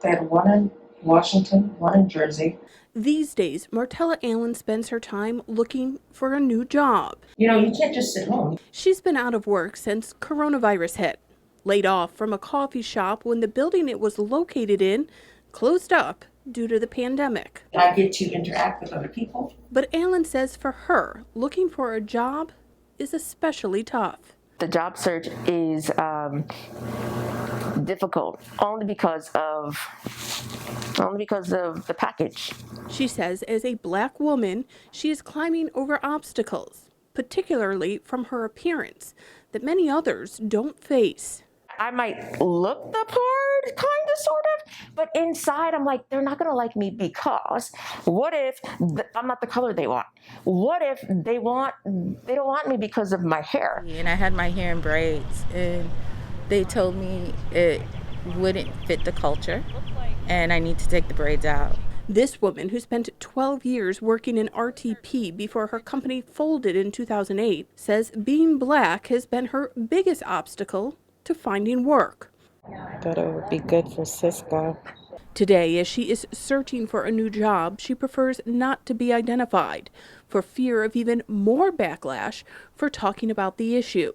I had one in Washington, one in Jersey. These days, Martella Allen spends her time looking for a new job. You can't just sit home. She's been out of work since coronavirus hit. Laid off from a coffee shop when the building it was located in closed up due to the pandemic. I get to interact with other people. But Allen says for her, looking for a job is especially tough. The job search is difficult only because of the package. She says as a Black woman, she is climbing over obstacles, particularly from her appearance, that many others don't face. I might look the part, kind of, sort of, but inside I'm like, they're not going to like me because what if I'm not the color they want? What if they don't want me because of my hair? And I had my hair in braids, and they told me it wouldn't fit the culture, and I need to take the braids out. This woman, who spent 12 years working in RTP before her company folded in 2008, says being Black has been her biggest obstacle to finding work. I thought it would be good for Cisco. Today, as she is searching for a new job, she prefers not to be identified for fear of even more backlash for talking about the issue.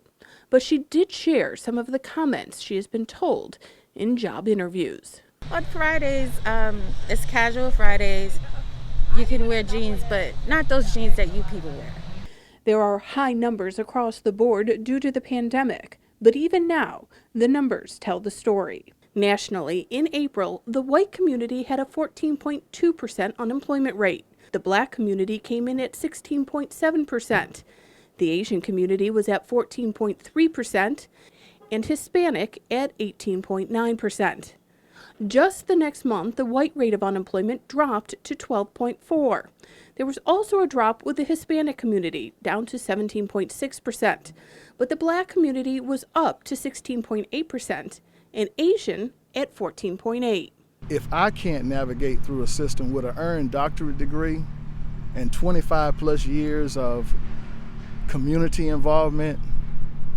But she did share some of the comments she has been told in job interviews. On Fridays, it's casual Fridays. You can wear jeans, but not those jeans that you people wear. There are high numbers across the board due to the pandemic. But even now, the numbers tell the story. Nationally, in April, the white community had a 14.2% unemployment rate. The Black community came in at 16.7%. The Asian community was at 14.3%, and Hispanic at 18.9%. Just the next month, the white rate of unemployment dropped to 12.4%. There was also a drop with the Hispanic community, down to 17.6%, but the Black community was up to 16.8%, and Asian at 14.8%. If I can't navigate through a system with an earned doctorate degree and 25 plus years of community involvement,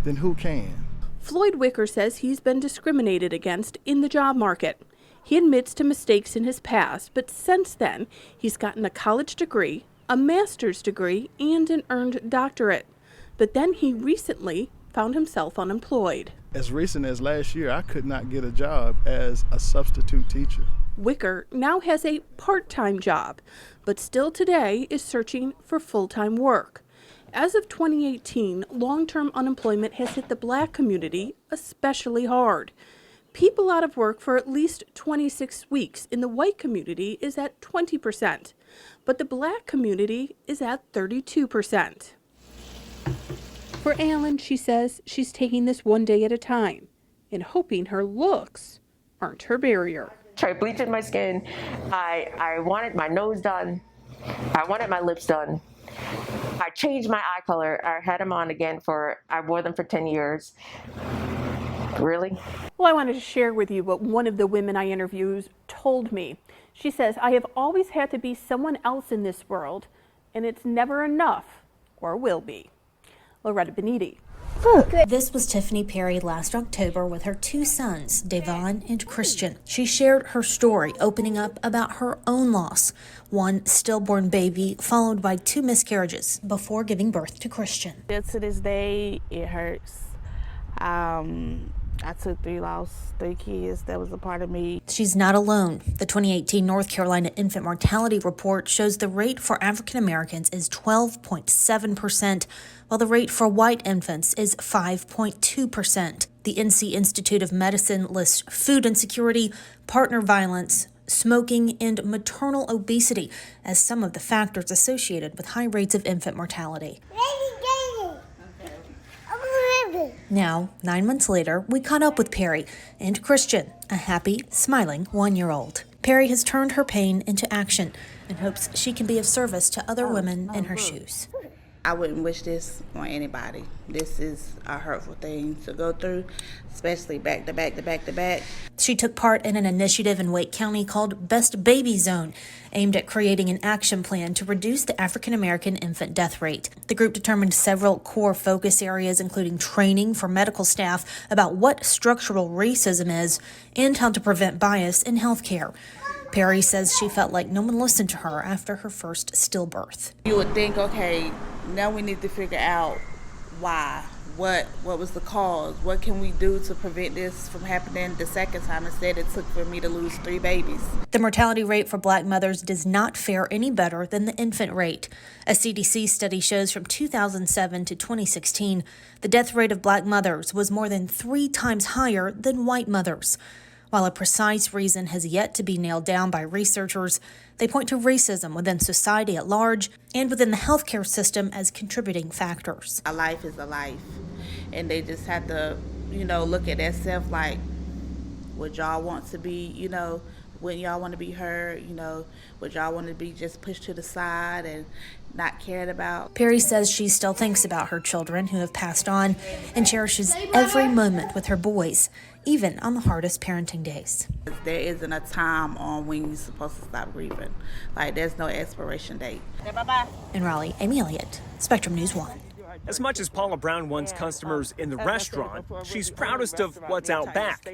then who can? Floyd Wicker says he's been discriminated against in the job market. He admits to mistakes in his past, but since then, he's gotten a college degree, a master's degree, and an earned doctorate. But then he recently found himself unemployed. As recent as last year, I could not get a job as a substitute teacher. Wicker now has a part-time job, but still today is searching for full-time work. As of 2018, long-term unemployment has hit the Black community especially hard. People out of work for at least 26 weeks in the white community is at 20%, but the Black community is at 32%. For Allen, she says she's taking this one day at a time and hoping her looks aren't her barrier. Tried bleaching my skin. I wanted my nose done. I wanted my lips done. I changed my eye color. I had them on again I wore them for 10 years. Really? Well, I wanted to share with you what one of the women I interviewed told me. She says, I have always had to be someone else in this world, and it's never enough, or will be. Loretta Beniti. This was Tiffany Perry last October with her two sons, Devon and Christian. She shared her story, opening up about her own loss, one stillborn baby, followed by 2 miscarriages before giving birth to Christian. To this day, it hurts. I took 3 kids that was a part of me. She's not alone. The 2018 North Carolina infant mortality report shows the rate for African Americans is 12.7%, while the rate for white infants is 5.2%. The NC Institute of Medicine lists food insecurity, partner violence, smoking, and maternal obesity as some of the factors associated with high rates of infant mortality. Now, 9 months later, we caught up with Perry and Christian, a happy, smiling 1-year-old. Perry has turned her pain into action and hopes she can be of service to other women in her shoes. I wouldn't wish this on anybody. This is a hurtful thing to go through, especially back to back to back to back. She took part in an initiative in Wake County called Best Baby Zone, aimed at creating an action plan to reduce the African American infant death rate. The group determined several core focus areas, including training for medical staff about what structural racism is and how to prevent bias in healthcare. Perry says she felt like no one listened to her after her first stillbirth. You would think, okay, now we need to figure out why. What was the cause? What can we do to prevent this from happening the second time? Instead, it took for me to lose 3 babies. The mortality rate for Black mothers does not fare any better than the infant rate. A CDC study shows from 2007 to 2016, the death rate of Black mothers was more than 3 times higher than white mothers. While a precise reason has yet to be nailed down by researchers, they point to racism within society at large and within the healthcare system as contributing factors. A life is a life, and they just have to, look at themselves like, would y'all want to be, wouldn't y'all want to be heard, would y'all want to be just pushed to the side and not cared about? Perry says she still thinks about her children who have passed on and cherishes every moment with her boys, even on the hardest parenting days. There isn't a time on when you're supposed to stop grieving. Like, there's no expiration date. Bye-bye. In Raleigh, Amy Elliott, Spectrum News 1. As much as Paula Brown wants customers in the restaurant, she's proudest of what's out back.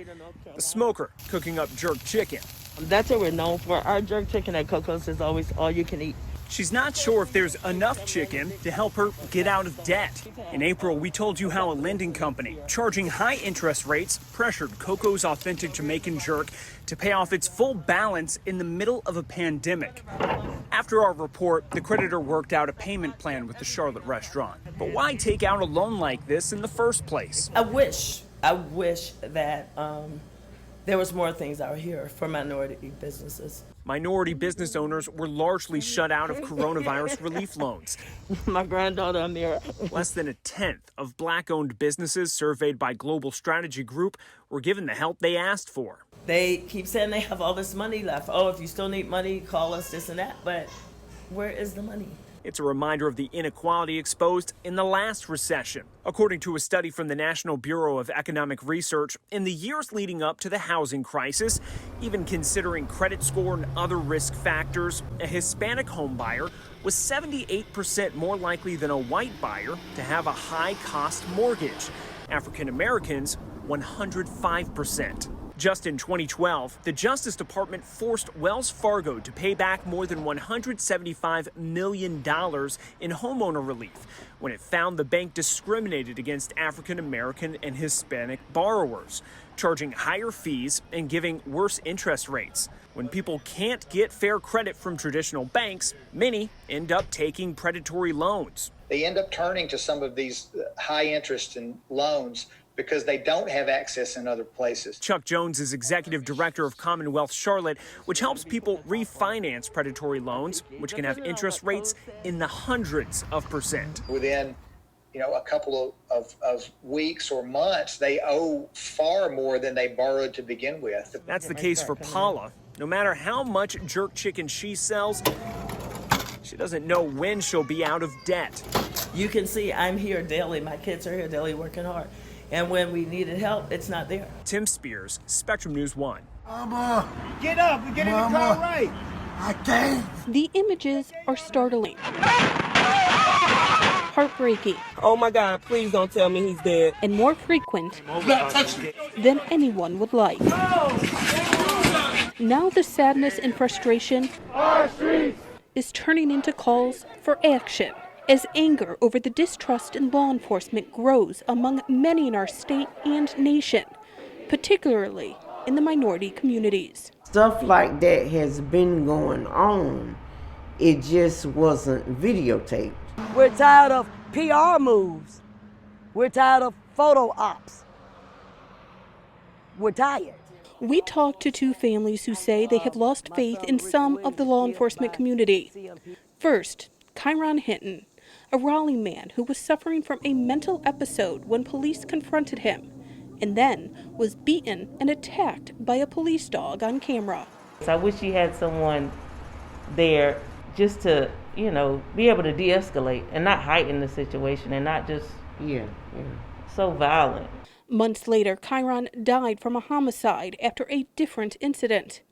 The smoker cooking up jerk chicken. That's what we're known for. Our jerk chicken at Coco's is always all you can eat. She's not sure if there's enough chicken to help her get out of debt. In April, we told you how a lending company charging high interest rates pressured Coco's authentic Jamaican jerk to pay off its full balance in the middle of a pandemic. After our report, the creditor worked out a payment plan with the Charlotte restaurant. But why take out a loan like this in the first place? I wish that there was more things out here for minority businesses. Minority business owners were largely shut out of coronavirus relief loans. My granddaughter on there. Less than a tenth of Black-owned businesses surveyed by Global Strategy Group were given the help they asked for. They keep saying they have all this money left. Oh, if you still need money, call us, this and that. But where is the money? It's a reminder of the inequality exposed in the last recession. According to a study from the National Bureau of Economic Research, in the years leading up to the housing crisis, even considering credit score and other risk factors, a Hispanic homebuyer was 78% more likely than a white buyer to have a high-cost mortgage. African Americans, 105%. Just in 2012, the Justice Department forced Wells Fargo to pay back more than $175 million in homeowner relief when it found the bank discriminated against African American and Hispanic borrowers, charging higher fees and giving worse interest rates. When people can't get fair credit from traditional banks, many end up taking predatory loans. They end up turning to some of these high interest loans because they don't have access in other places. Chuck Jones is executive director of Commonwealth Charlotte, which helps people refinance predatory loans, which can have interest rates in the hundreds of percent. Within a couple of weeks or months, they owe far more than they borrowed to begin with. That's the case for Paula. No matter how much jerk chicken she sells, she doesn't know when she'll be out of debt. You can see I'm here daily. My kids are here daily working hard. And when we needed help, it's not there. Tim Spears, Spectrum News 1. Mama, get up and get in the car right. I can't. The images are startling, heartbreaking. Oh my God, please don't tell me he's dead. And more frequent than anyone would like. Now the sadness and frustration is turning into calls for action, as anger over the distrust in law enforcement grows among many in our state and nation, particularly in the minority communities. Stuff like that has been going on. It just wasn't videotaped. We're tired of PR moves. We're tired of photo ops. We're tired. We talked to 2 families who say they have lost faith in some of the law enforcement community. First, Kyron Hinton, a Raleigh man who was suffering from a mental episode when police confronted him, and then was beaten and attacked by a police dog on camera. I wish he had someone there just to you know, be able to de-escalate and not heighten the situation and not just so violent. Months later, Chiron died from a homicide after a different incident.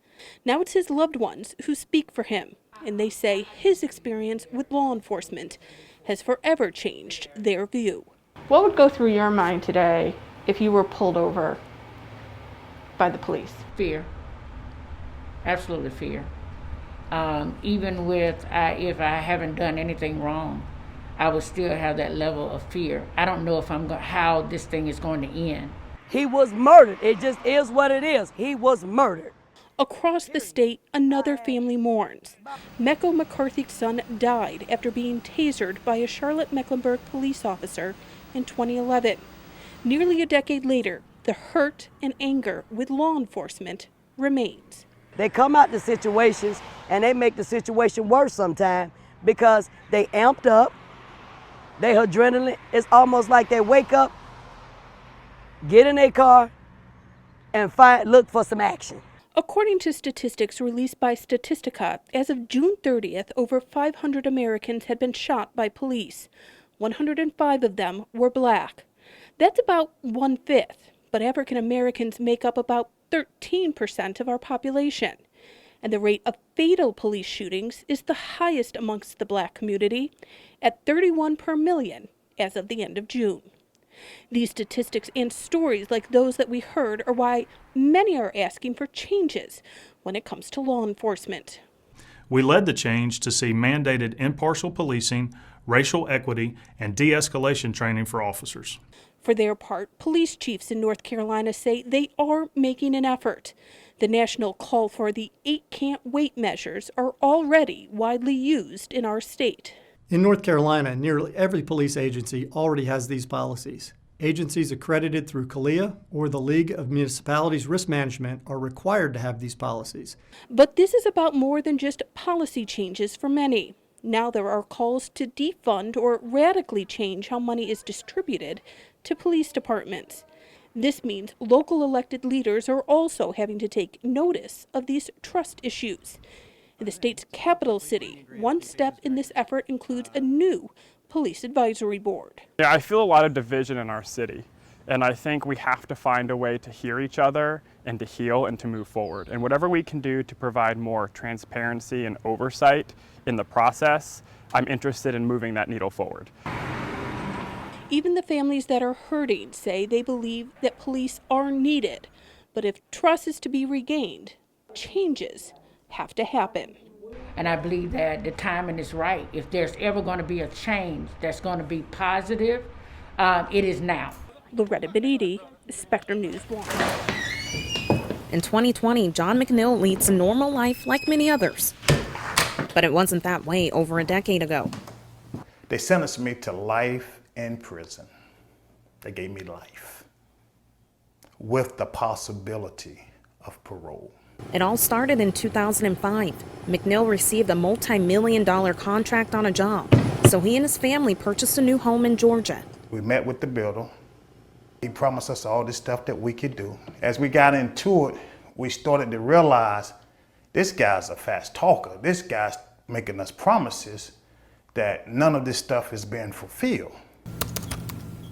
Now it's his loved ones who speak for him, and they say his experience with law enforcement has forever changed their view. What would go through your mind today if you were pulled over by the police? Fear. Absolutely fear. Even with if I haven't done anything wrong, I would still have that level of fear. I don't know if how this thing is going to end. He was murdered. It just is what it is. He was murdered. Across the state, another family mourns. Mecco McCarthy's son died after being tasered by a Charlotte-Mecklenburg police officer in 2011. Nearly a decade later, the hurt and anger with law enforcement remains. They come out to situations and they make the situation worse sometimes because they amped up, they adrenaline. It's almost like they wake up, get in their car, and look for some action. According to statistics released by Statistica, as of June 30th, over 500 Americans had been shot by police. 105 of them were black. That's about 1/5, but African Americans make up about 13% of our population. And the rate of fatal police shootings is the highest amongst the black community, at 31 per million as of the end of June. These statistics and stories like those that we heard are why many are asking for changes when it comes to law enforcement. We led the change to see mandated impartial policing, racial equity, and de-escalation training for officers. For their part, police chiefs in North Carolina say they are making an effort. The national call for the 8 can't wait measures are already widely used in our state. In North Carolina, nearly every police agency already has these policies. Agencies accredited through CALEA or the League of Municipalities Risk Management are required to have these policies. But this is about more than just policy changes for many. Now there are calls to defund or radically change how money is distributed to police departments. This means local elected leaders are also having to take notice of these trust issues. In the state's capital city, one step in this effort includes a new police advisory board. Yeah, I feel a lot of division in our city, and I think we have to find a way to hear each other and to heal and to move forward. And whatever we can do to provide more transparency and oversight in the process, I'm interested in moving that needle forward. Even the families that are hurting say they believe that police are needed. But if trust is to be regained, changes have to happen. And I believe that the timing is right. If there's ever going to be a change that's going to be positive, it is now. Loretta Beniti, Spectrum News 1. In 2020, John McNeil leads a normal life like many others. But it wasn't that way over a decade ago. They sentenced me to life in prison. They gave me life with the possibility of parole. It all started in 2005. McNeil received a multi-million-dollar contract on a job, so he and his family purchased a new home in Georgia. We met with the builder. He promised us all this stuff that we could do. As we got into it, we started to realize this guy's a fast talker. This guy's making us promises that none of this stuff is being fulfilled.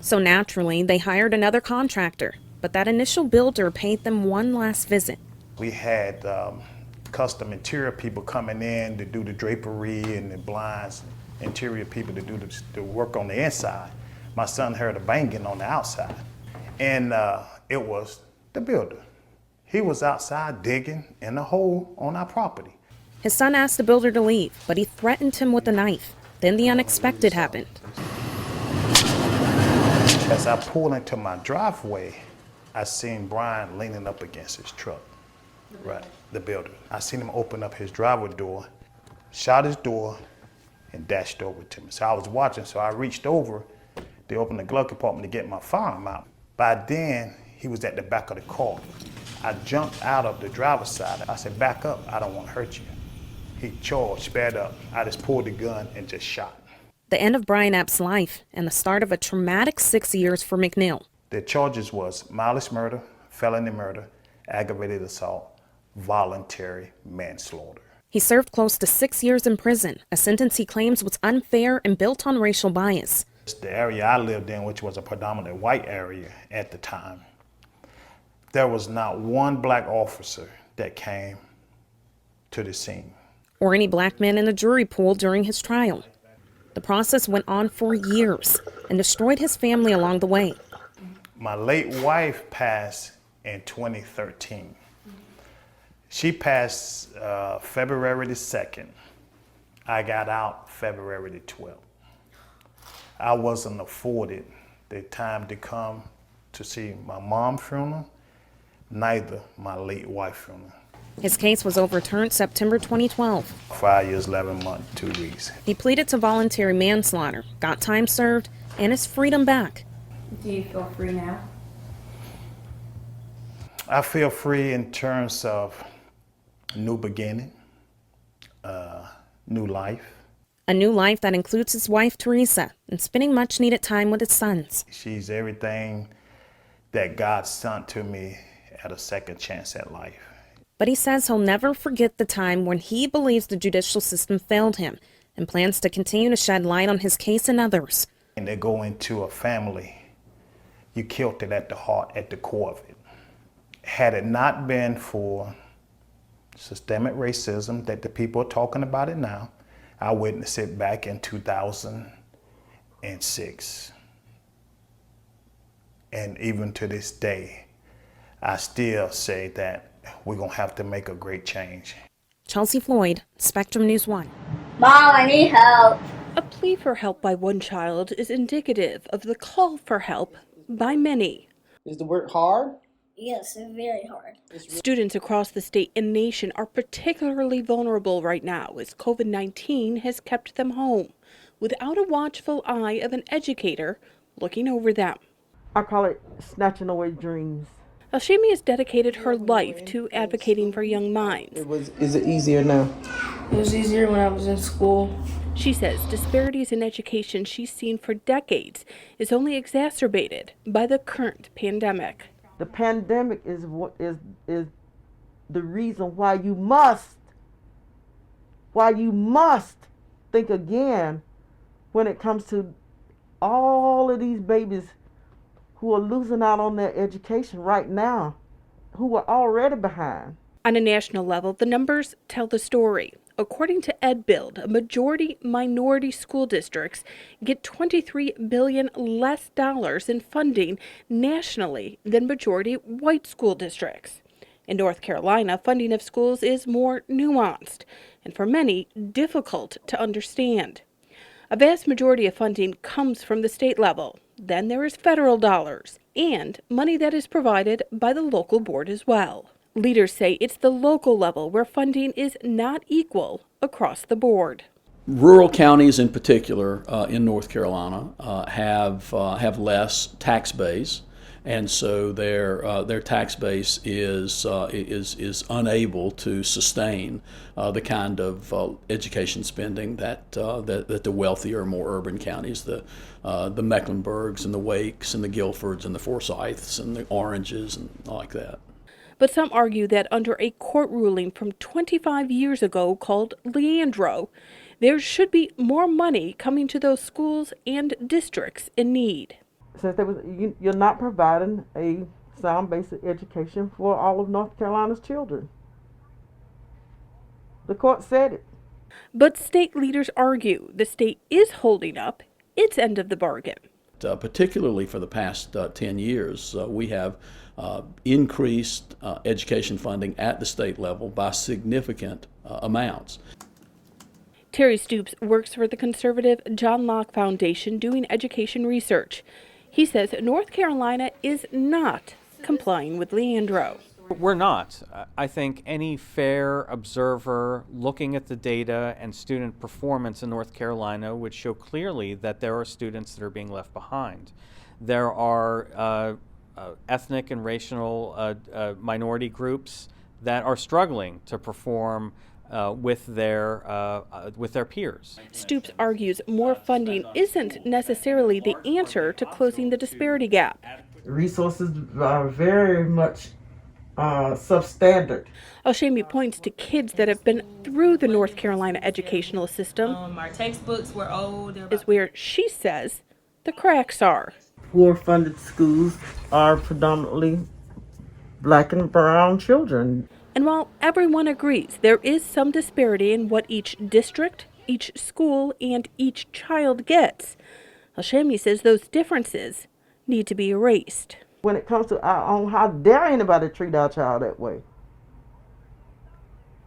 So naturally, they hired another contractor, but that initial builder paid them one last visit. We had custom interior people coming in to do the drapery and the blinds, interior people to do the work on the inside. My son heard a banging on the outside, and it was the builder. He was outside digging in a hole on our property. His son asked the builder to leave, but he threatened him with a knife. Then the unexpected happened. As I pulled into my driveway, I seen Brian leaning up against his truck. Right, the builder. I seen him open up his driveway door, shot his door, and dashed over to me. So I was watching, so I reached over to open the glove compartment to get my firearm out. By then, he was at the back of the car. I jumped out of the driver's side. I said, back up, I don't want to hurt you. He charged, sped up. I just pulled the gun and just shot. The end of Brian App's life and the start of a traumatic 6 years for McNeil. The charges was malice murder, felony murder, aggravated assault, voluntary manslaughter. He served close to 6 years in prison, a sentence he claims was unfair and built on racial bias. The area I lived in, which was a predominantly white area at the time, there was not one black officer that came to the scene. Or any black men in the jury pool during his trial. The process went on for years and destroyed his family along the way. My late wife passed in 2013. She passed February the 2nd. I got out February the 12th. I wasn't afforded the time to come to see my mom's funeral, neither my late wife's funeral. His case was overturned September 2012. 5 years, 11 months, 2 weeks. He pleaded to voluntary manslaughter, got time served, and his freedom back. Do you feel free now? I feel free in terms of new beginning, new life. A new life that includes his wife, Teresa, and spending much needed time with his sons. She's everything that God sent to me at a second chance at life. But he says he'll never forget the time when he believes the judicial system failed him and plans to continue to shed light on his case and others. And they go into a family, you killed it at the heart, at the core of it. Had it not been for systemic racism that the people are talking about it now, I witnessed it back in 2006. And even to this day, I still say that we're gonna have to make a great change. Chelsea Floyd, Spectrum News 1. Mom, I need help. A plea for help by one child is indicative of the call for help by many. Is the work hard? Yes, it's very hard. Students across the state and nation are particularly vulnerable right now as COVID-19 has kept them home without a watchful eye of an educator looking over them. I call it snatching away dreams. Alshimi has dedicated her life to advocating for young minds. Is it easier now? It was easier when I was in school. She says disparities in education she's seen for decades is only exacerbated by the current pandemic. The pandemic is what is the reason why you must think again when it comes to all of these babies who are losing out on their education right now, who are already behind. On a national level, the numbers tell the story. According to EdBuild, a majority minority school districts get $23 billion less dollars in funding nationally than majority white school districts. In North Carolina, funding of schools is more nuanced and for many difficult to understand. A vast majority of funding comes from the state level. Then there is federal dollars and money that is provided by the local board as well. Leaders say it's the local level where funding is not equal across the board. Rural counties in particular in North Carolina have less tax base, and so their tax base is unable to sustain the kind of education spending that the wealthier, more urban counties, the Mecklenburgs and the Wakes and the Guilfords and the Forsyths and the Oranges and like that. But some argue that under a court ruling from 25 years ago called Leandro, there should be more money coming to those schools and districts in need. Since you're not providing a sound basic education for all of North Carolina's children. The court said it. But state leaders argue the state is holding up its end of the bargain. Particularly for the past 10 years, we have increased education funding at the state level by significant amounts. Terry Stoops works for the conservative John Locke Foundation doing education research. He says North Carolina is not complying with Leandro. We're not. I think any fair observer looking at the data and student performance in North Carolina would show clearly that there are students that are being left behind. There are ethnic and racial minority groups that are struggling to perform with their peers. Stoops argues more funding isn't necessarily the answer to closing the disparity gap. Resources are very much substandard. Oshemi points to kids that have been through the North Carolina educational system Our textbooks were old. is where she says the cracks are. Poor funded schools are predominantly black and brown children. And while everyone agrees there is some disparity in what each district, each school, and each child gets, Oshemi says those differences need to be erased. When it comes to our own, how dare anybody treat our child that way?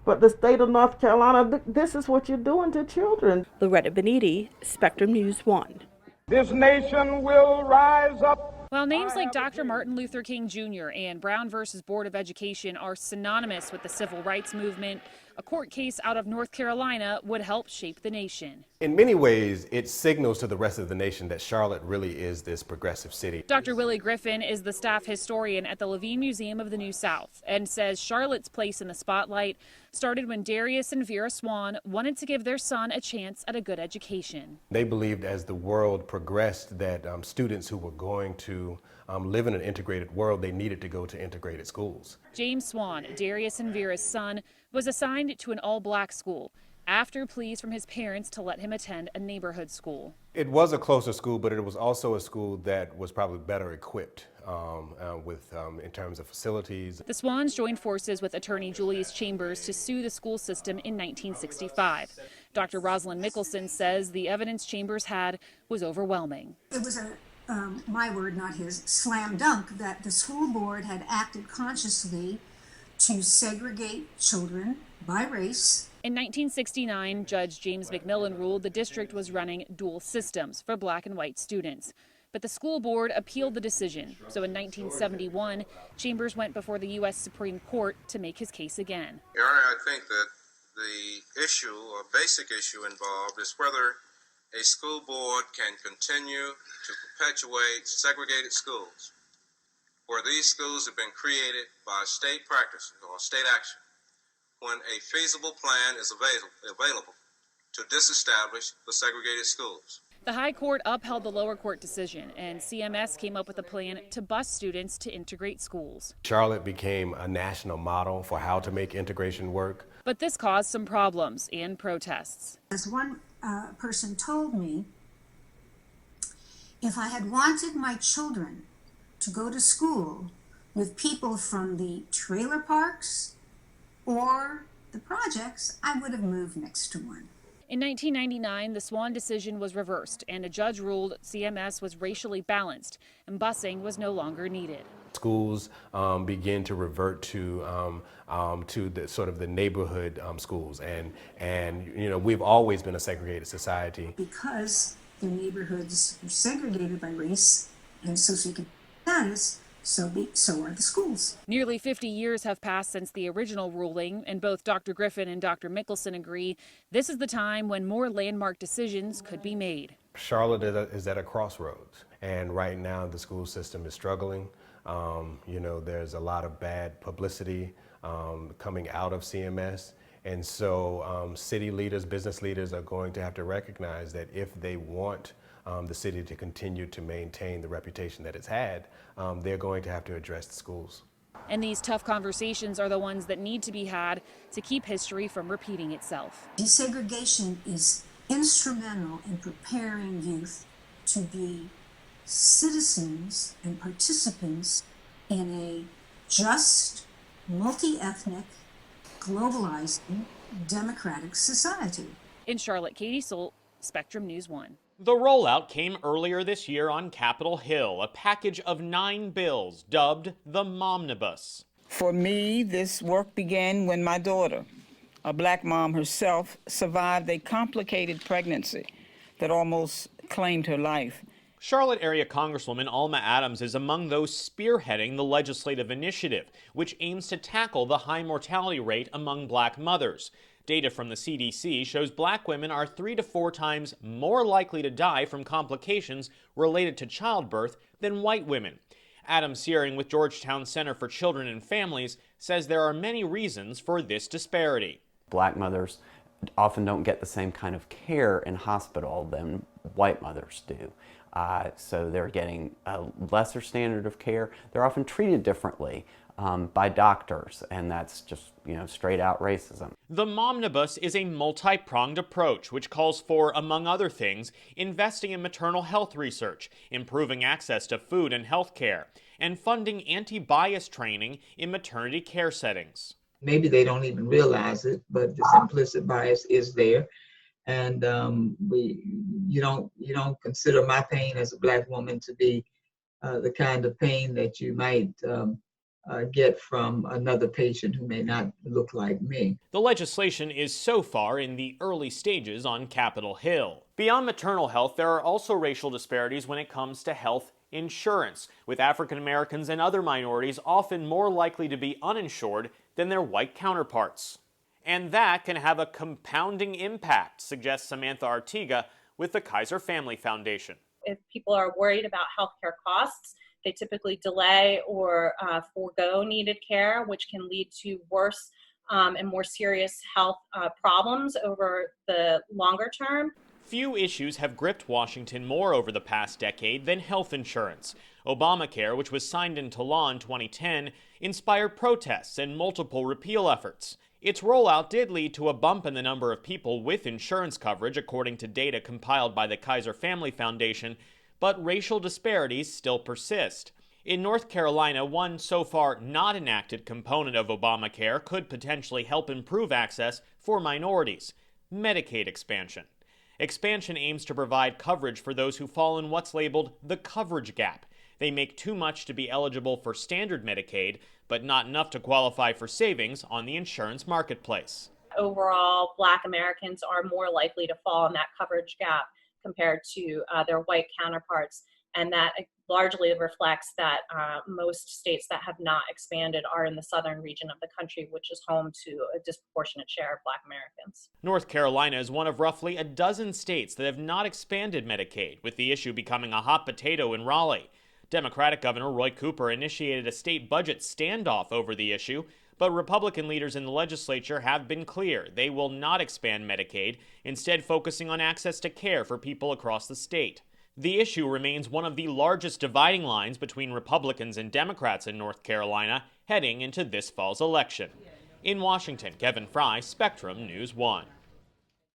But the state of North Carolina, this is what you're doing to children. Loretta Beniti, Spectrum News 1. This nation will rise up. While names like Dr. Martin Luther King Jr. and Brown versus Board of Education are synonymous with the civil rights movement, a court case out of North Carolina would help shape the nation. In many ways, it signals to the rest of the nation that Charlotte really is this progressive city. Dr. Willie Griffin is the staff historian at the Levine Museum of the New South and says Charlotte's place in the spotlight started when Darius and Vera Swan wanted to give their son a chance at a good education. They believed as the world progressed that students who were going to live in an integrated world, they needed to go to integrated schools. James Swan, Darius and Vera's son, was assigned to an all-black school after pleas from his parents to let him attend a neighborhood school. It was a closer school, but it was also a school that was probably better equipped in terms of facilities. The Swans joined forces with attorney Julius Chambers to sue the school system in 1965. Dr. Rosalind Mickelson says the evidence Chambers had was overwhelming. It was my word, not his, slam dunk that the school board had acted consciously to segregate children by race. In 1969, Judge James McMillan ruled the district was running dual systems for black and white students. But the school board appealed the decision. So in 1971, Chambers went before the U.S. Supreme Court to make his case again. Your Honor, I think that the issue or basic issue involved is whether a school board can continue to perpetuate segregated schools, where these schools have been created by state practice or state action, when a feasible plan is available to disestablish the segregated schools. The High Court upheld the lower court decision, and CMS came up with a plan to bus students to integrate schools. Charlotte became a national model for how to make integration work. But this caused some problems and protests. As one person told me, if I had wanted my children to go to school with people from the trailer parks or the projects, I would have moved next to one. In 1999, the Swan decision was reversed, and a judge ruled CMS was racially balanced and busing was no longer needed. Schools begin to revert to the sort of the neighborhood schools, and you know, we've always been a segregated society. Because the neighborhoods are segregated by race and socioeconomic status, so are the schools. Nearly 50 years have passed since the original ruling, and both Dr. Griffin and Dr. Mickelson agree this is the time when more landmark decisions could be made. Charlotte is at a crossroads, and right now the school system is struggling. You know, there's a lot of bad publicity coming out of CMS, and so city leaders, business leaders are going to have to recognize that if they want the city to continue to maintain the reputation that it's had, they're going to have to address the schools. And these tough conversations are the ones that need to be had to keep history from repeating itself. Desegregation is instrumental in preparing youth to be citizens and participants in a just, multi-ethnic, globalizing, democratic society. In Charlotte, Katie Solt, Spectrum News 1. The rollout came earlier this year on Capitol Hill, a package of 9 bills dubbed the Momnibus. For me, this work began when my daughter, a black mom herself, survived a complicated pregnancy that almost claimed her life. Charlotte area Congresswoman Alma Adams is among those spearheading the legislative initiative, which aims to tackle the high mortality rate among black mothers. Data from the CDC shows black women are 3 to 4 times more likely to die from complications related to childbirth than white women. Adam Searing with Georgetown Center for Children and Families says there are many reasons for this disparity. Black mothers often don't get the same kind of care in hospital than white mothers do. So they're getting a lesser standard of care. They're often treated differently. by doctors, and that's just, straight out racism. The Momnibus is a multi-pronged approach which calls for, among other things, investing in maternal health research, improving access to food and health care, and funding anti-bias training in maternity care settings. Maybe they don't even realize it, but this implicit bias is there. And you don't consider my pain as a Black woman to be the kind of pain that you might get from another patient who may not look like me. The legislation is so far in the early stages on Capitol Hill. Beyond maternal health, there are also racial disparities when it comes to health insurance, with African Americans and other minorities often more likely to be uninsured than their white counterparts. And that can have a compounding impact, suggests Samantha Artiga with the Kaiser Family Foundation. If people are worried about healthcare costs, they typically delay or forego needed care, which can lead to worse and more serious health problems over the longer term. Few issues have gripped Washington more over the past decade than health insurance. Obamacare, which was signed into law in 2010, inspired protests and multiple repeal efforts. Its rollout did lead to a bump in the number of people with insurance coverage, according to data compiled by the Kaiser Family Foundation, but racial disparities still persist. In North Carolina, one so far not enacted component of Obamacare could potentially help improve access for minorities: Medicaid expansion. Expansion aims to provide coverage for those who fall in what's labeled the coverage gap. They make too much to be eligible for standard Medicaid, but not enough to qualify for savings on the insurance marketplace. Overall, Black Americans are more likely to fall in that coverage gap compared to their white counterparts, and that largely reflects that most states that have not expanded are in the southern region of the country, which is home to a disproportionate share of Black Americans. North Carolina is one of roughly a dozen states that have not expanded Medicaid, with the issue becoming a hot potato in Raleigh. Democratic Governor Roy Cooper initiated a state budget standoff over the issue, but Republican leaders in the legislature have been clear they will not expand Medicaid, instead focusing on access to care for people across the state. The issue remains one of the largest dividing lines between Republicans and Democrats in North Carolina heading into this fall's election. In Washington, Kevin Fry, Spectrum News 1.